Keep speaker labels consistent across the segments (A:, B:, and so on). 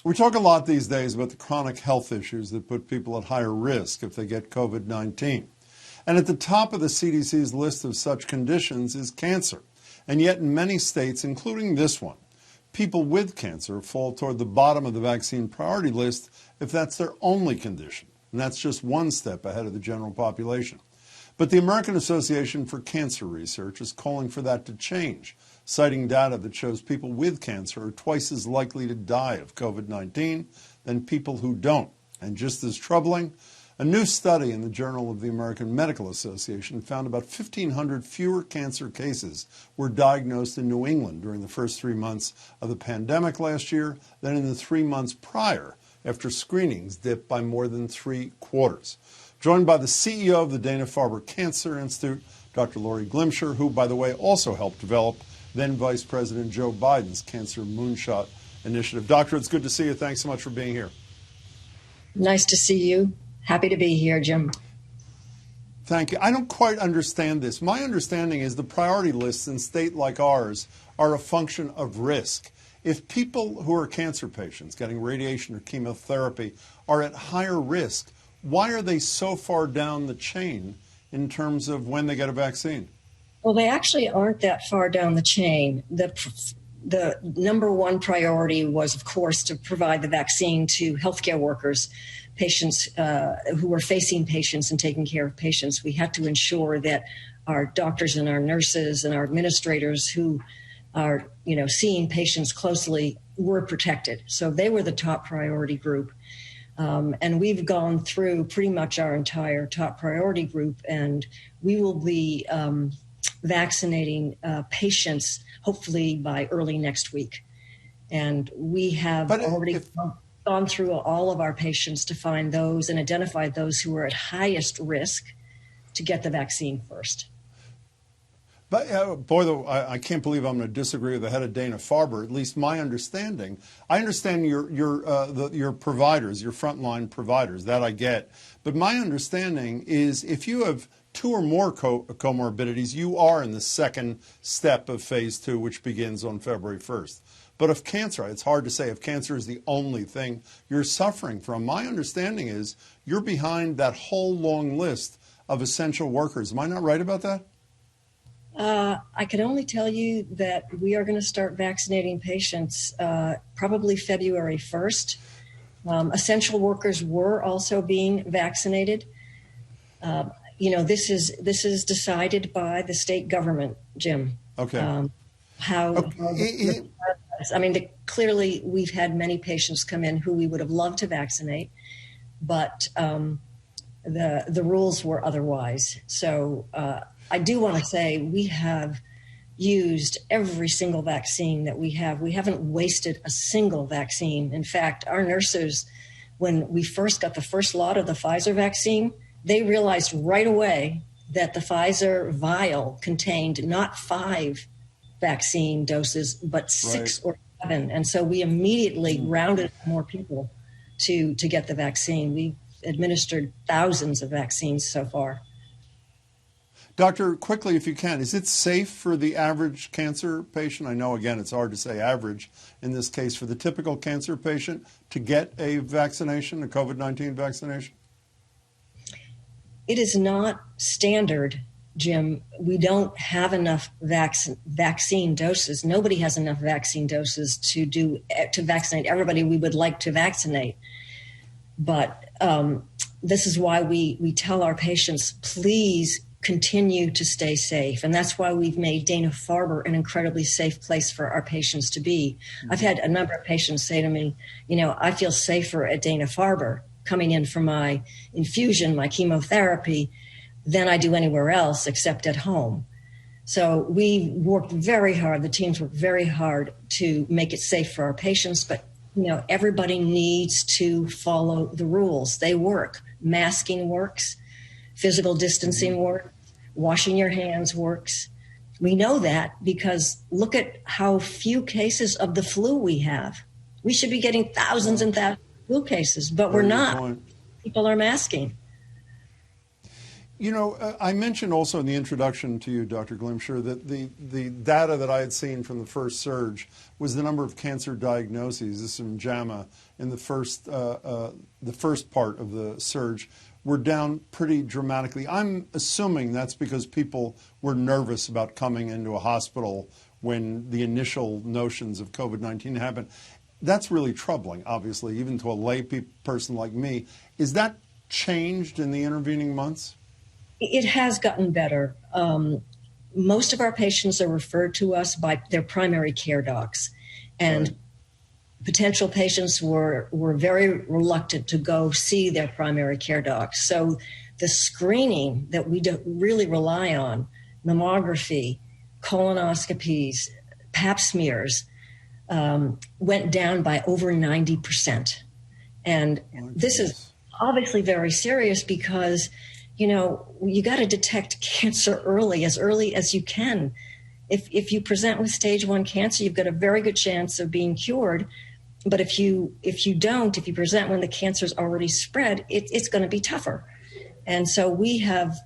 A: We talk a lot these days about the chronic health issues that put people at higher risk if they get COVID-19. And at the top of the CDC's list of such conditions is cancer. And yet in many states, including this one, people with cancer fall toward the bottom of the vaccine priority list if that's their only condition. And that's just one step ahead of the general population. But the American Association for Cancer Research is calling for that to change, citing data that shows people with cancer are twice as likely to die of COVID-19 than people who don't. And just as troubling, a new study in the Journal of the American Medical Association found about 1,500 fewer cancer cases were diagnosed in New England during the first 3 months of the pandemic last year than in the 3 months prior, after screenings dipped by more than 3/4. Joined by the CEO of the Dana-Farber Cancer Institute, Dr. Laurie Glimcher, who, by the way, also helped develop then Vice President Joe Biden's Cancer Moonshot Initiative. Doctor, it's good to see you. Thanks so much for being here.
B: Nice to see you. Happy to be here, Jim.
A: Thank you. I don't quite understand this. My understanding is the priority lists in a state like ours are a function of risk. If people who are cancer patients getting radiation or chemotherapy are at higher risk, why are they so far down the chain in terms of when they get a vaccine?
B: Well, they actually aren't that far down the chain. The number one priority was, of course, to provide the vaccine to healthcare workers, patients who were facing patients and taking care of patients. We had to ensure that our doctors and our nurses and our administrators who are, seeing patients closely were protected. So they were the top priority group. And we've gone through pretty much our entire top priority group, and we will be vaccinating patients hopefully by early next week. And we have already gone through all of our patients to find those and identify those who are at highest risk to get the vaccine first.
A: But I can't believe I'm going to disagree with the head of Dana-Farber. At least my understanding. I understand your providers, your frontline providers. That I get. But my understanding is if you have 2 or more comorbidities, you are in the second step of phase 2, which begins on February 1st. But if cancer, it's hard to say if cancer is the only thing you're suffering from. My understanding is you're behind that whole long list of essential workers. Am I not right about that?
B: I can only tell you that we are going to start vaccinating patients probably February 1st. Essential workers were also being vaccinated. This is decided by the state government, Jim.
A: Okay.
B: Clearly we've had many patients come in who we would have loved to vaccinate, but the rules were otherwise. So I do want to say we have used every single vaccine that we have. We haven't wasted a single vaccine. In fact, our nurses, when we first got the first lot of the Pfizer vaccine, they realized right away that the Pfizer vial contained not 5 vaccine doses, but 6 or 7. And so we immediately rounded more people to get the vaccine. We've administered thousands of vaccines so far.
A: Doctor, quickly, if you can, is it safe for the average cancer patient? I know, again, it's hard to say average in this case, for the typical cancer patient to get a vaccination, a COVID-19 vaccination?
B: It is not standard, Jim. We don't have enough vaccine doses. Nobody has enough vaccine doses to vaccinate everybody we would like to vaccinate. But this is why we tell our patients, please continue to stay safe. And that's why we've made Dana-Farber an incredibly safe place for our patients to be. I've had a number of patients say to me, I feel safer at Dana-Farber coming in for my infusion, my chemotherapy, than I do anywhere else except at home. So we worked very hard, the teams worked very hard to make it safe for our patients, but everybody needs to follow the rules. They work. Masking works. Physical distancing works. Washing your hands works. We know that because look at how few cases of the flu we have. We should be getting thousands and thousands of flu cases, but we're not. People are masking.
A: You know, I mentioned also in the introduction to you, Dr. Glimcher, that the data that I had seen from the first surge was the number of cancer diagnoses, this is from JAMA, in the first part of the surge, were down pretty dramatically. I'm assuming that's because people were nervous about coming into a hospital when the initial notions of COVID-19 happened. That's really troubling, obviously, even to a lay person like me. Is that changed in the intervening months?
B: It has gotten better. Most of our patients are referred to us by their primary care docs, and
A: Right.
B: potential patients were very reluctant to go see their primary care docs. So the screening that we don't really rely on, mammography, colonoscopies, pap smears, went down by over 90%. And this is obviously very serious because, you know, you got to detect cancer early as you can. If you present with stage 1 cancer, you've got a very good chance of being cured. But if you present when the cancer's already spread, it's going to be tougher. And so we have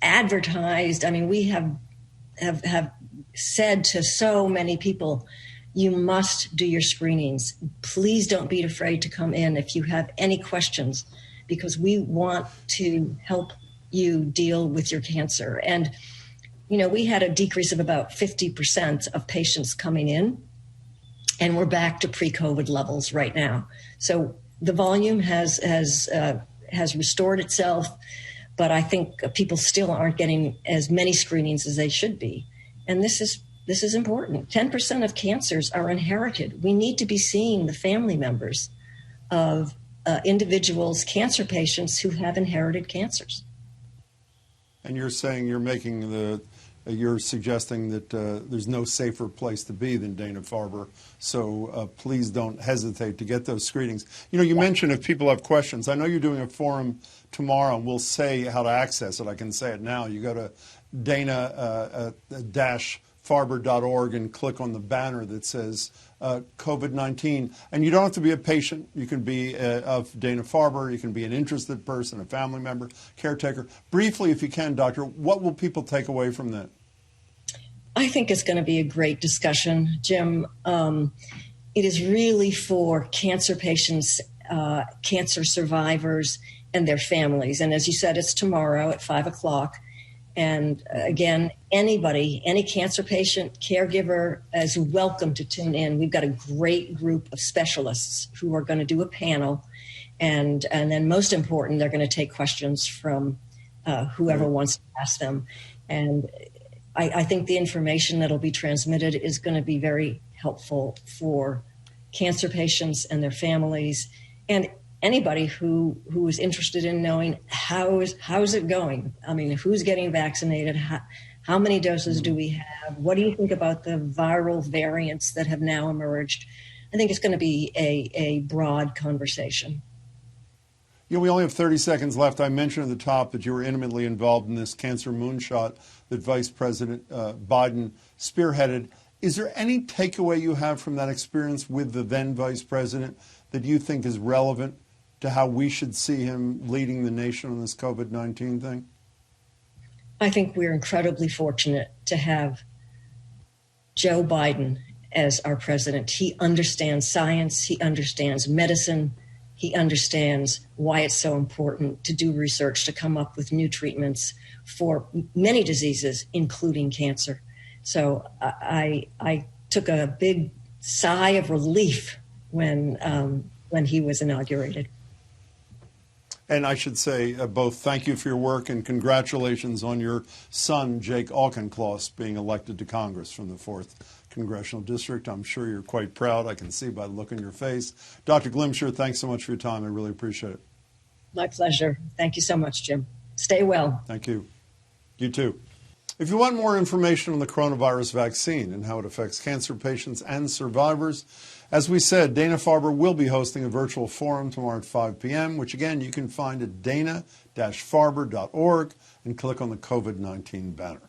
B: advertised, I mean, we have said to so many people, you must do your screenings. Please don't be afraid to come in if you have any questions, because we want to help you deal with your cancer. And, you know, we had a decrease of about 50% of patients coming in, and we're back to pre-COVID levels right now. So the volume has restored itself, but I think people still aren't getting as many screenings as they should be. And this is important. 10% of cancers are inherited. We need to be seeing the family members of individuals, cancer patients who have inherited cancers.
A: And you're saying you're suggesting that there's no safer place to be than Dana-Farber. So please don't hesitate to get those screenings. You know, you mentioned if people have questions. I know you're doing a forum tomorrow, and we'll say how to access it. I can say it now. You go to Dana-Farber.org and click on the banner that says COVID-19. And you don't have to be a patient. You can be of Dana-Farber. You can be an interested person, a family member, caretaker. Briefly, if you can, Doctor, what will people take away from that?
B: I think it's going to be a great discussion, Jim. It is really for cancer patients, cancer survivors, and their families. And as you said, it's tomorrow at 5 o'clock. And again, anybody, any cancer patient, caregiver is welcome to tune in. We've got a great group of specialists who are going to do a panel. And then most important, they're going to take questions from whoever wants to ask them. And I think the information that'll be transmitted is going to be very helpful for cancer patients and their families, and anybody who is interested in knowing how is it going. I mean, who's getting vaccinated? How many doses do we have? What do you think about the viral variants that have now emerged? I think it's going to be a broad conversation.
A: You know, we only have 30 seconds left. I mentioned at the top that you were intimately involved in this cancer moonshot that Vice President Biden spearheaded. Is there any takeaway you have from that experience with the then Vice President that you think is relevant to how we should see him leading the nation on this COVID-19 thing?
B: I think we're incredibly fortunate to have Joe Biden as our president. He understands science. He understands medicine. He understands why it's so important to do research to come up with new treatments for many diseases, including cancer. So I took a big sigh of relief when he was inaugurated.
A: And I should say both thank you for your work and congratulations on your son, Jake Auchincloss, being elected to Congress from the 4th Congressional District. I'm sure you're quite proud. I can see by the look on your face. Dr. Glimcher, thanks so much for your time. I really appreciate it.
B: My pleasure. Thank you so much, Jim. Stay well.
A: Thank you. You too. If you want more information on the coronavirus vaccine and how it affects cancer patients and survivors, as we said, Dana-Farber will be hosting a virtual forum tomorrow at 5 p.m., which again you can find at dana-farber.org and click on the COVID-19 banner.